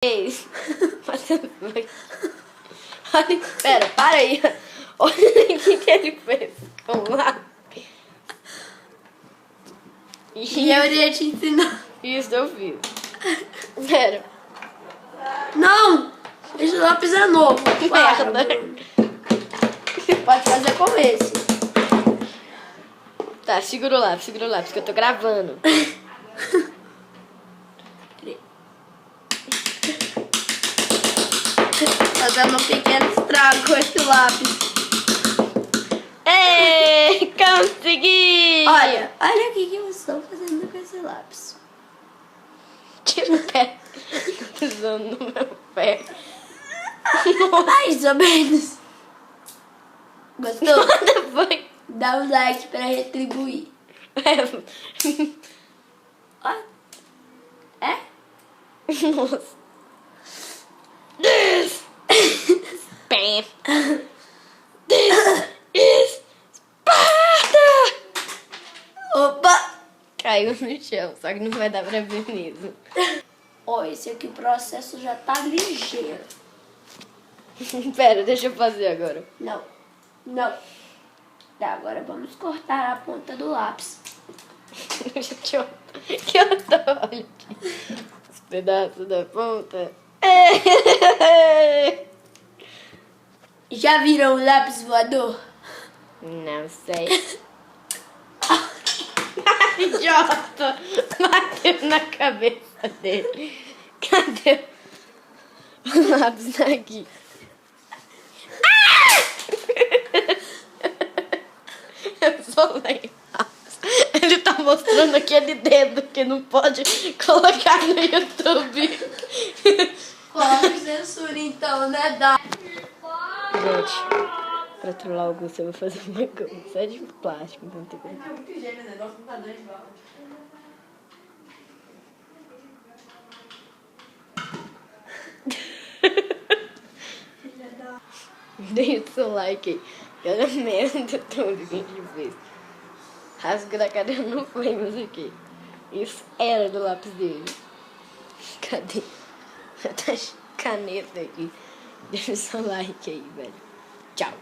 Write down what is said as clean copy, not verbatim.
fez. Olha, pera, para aí. Olha o que ele fez com lá. E eu iria te ensinar. Isso eu fiz. Pera. Não! Esse lápis é novo. Para, Merda. Bruno. Pode fazer com esse. Tá, segura o lápis, que eu tô gravando. Fazendo um pequeno estrago com esse lápis. Ei, consegui! Olha o que eu estou fazendo com esse lápis. Tira o pé. Tô pisando no meu pé. Mais ou menos. Gostou? Quando foi? Dá um like pra retribuir. Ó. É? Nossa. This. Bam. This is Sparta! Opa! Caiu no chão, só que não vai dar pra ver mesmo. Ó, esse aqui o processo já tá ligeiro. Pera, deixa eu fazer agora. Não. Não. Tá, agora vamos cortar a ponta do lápis. Que eu tô, olha aqui. Os pedaços da ponta. Já viram o lápis voador? Não sei. Idiota! Bateu na cabeça dele. Cadê o lápis aqui? Eu sou lápis. Ele tá mostrando aquele dedo que não pode colocar no YouTube. Coloca censura então, né? Dá. Gente, pra trollar o Augusto, eu vou fazer uma coisa. Isso é de plástico, então tem que... É muito gênio, o negócio não tá dando de volta. Deixa o seu like aí. Olha a merda tudo que a gente fez. Rasgo da cadeira não foi, mas aqui. Isso era do lápis dele. Cadê? Tá caneta aqui. Deixa o seu like aí, velho. Tchau.